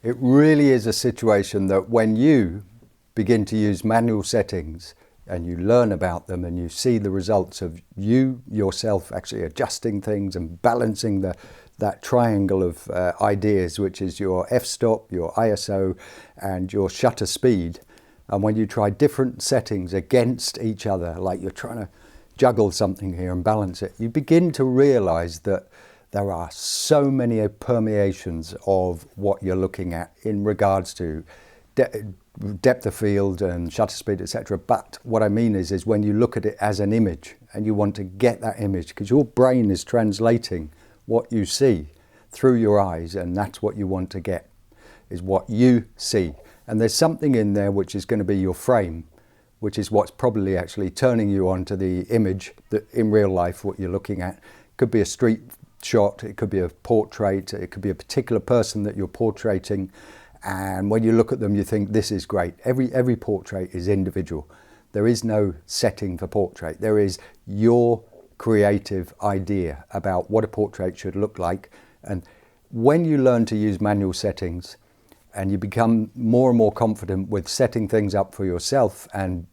It really is a situation that when you begin to use manual settings and you learn about them and you see the results of you yourself actually adjusting things and balancing that triangle of ideas, which is your f-stop, your ISO and your shutter speed. And when you try different settings against each other, like you're trying to juggle something here and balance it, you begin to realize that there are so many permeations of what you're looking at in regards to depth of field and shutter speed, etc. But what I mean is when you look at it as an image and you want to get that image, because your brain is translating what you see through your eyes, and that's what you want to get, is what you see. And there's something in there which is going to be your frame, which is what's probably actually turning you on to the image that in real life what you're looking at. Could be a street shot, it could be a portrait, it could be a particular person that you're portraiting, and when you look at them you think this is great. Every portrait is individual. There is no setting for portrait. There is your creative idea about what a portrait should look like. And when you learn to use manual settings and you become more and more confident with setting things up for yourself and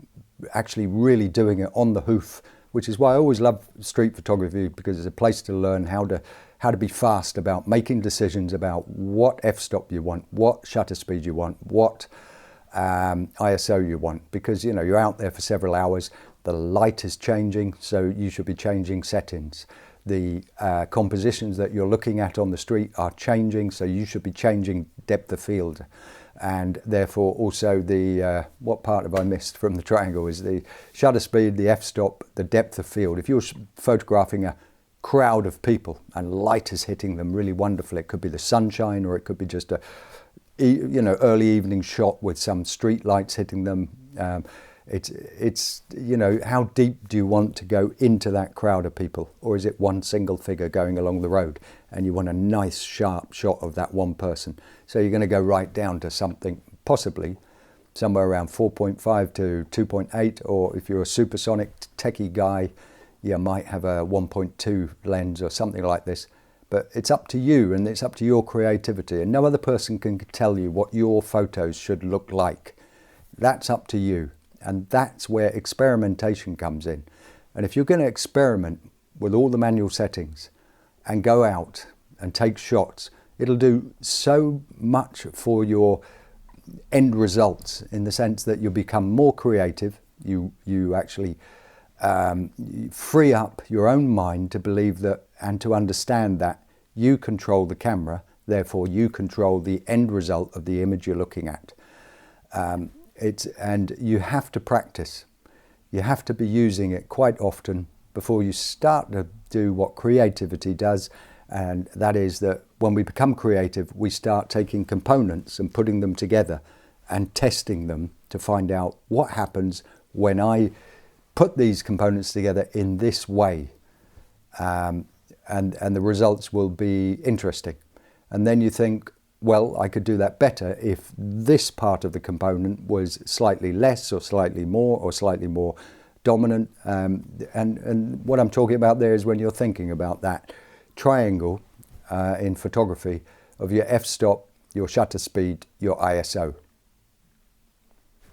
actually really doing it on the hoof, which is why I always love street photography, because it's a place to learn how to be fast about making decisions about what f-stop you want, what shutter speed you want, what ISO you want, because you know you're out there for several hours. The light is changing, so you should be changing settings. The compositions that you're looking at on the street are changing, so you should be changing depth of field. And therefore also the, what part have I missed from the triangle, is the shutter speed, the f-stop, the depth of field. If you're photographing a crowd of people and light is hitting them really wonderfully, it could be the sunshine or it could be just a early evening shot with some street lights hitting them. It's how deep do you want to go into that crowd of people, or is it one single figure going along the road and you want a nice sharp shot of that one person? So you're going to go right down to something possibly somewhere around 4.5 to 2.8, or if you're a supersonic techie guy you might have a 1.2 lens or something like this. But it's up to you, and it's up to your creativity, and no other person can tell you what your photos should look like. That's up to you. And that's where experimentation comes in. And if you're going to experiment with all the manual settings and go out and take shots, it'll do so much for your end results, in the sense that you'll become more creative. You actually free up your own mind to believe that and to understand that you control the camera, therefore you control the end result of the image you're looking at. And you have to practice. You have to be using it quite often before you start to do what creativity does, and that is that when we become creative, we start taking components and putting them together and testing them to find out what happens when I put these components together in this way, and the results will be interesting. And then you think, well, I could do that better if this part of the component was slightly less or slightly more dominant. And what I'm talking about there is when you're thinking about that triangle in photography of your f-stop, your shutter speed, your ISO.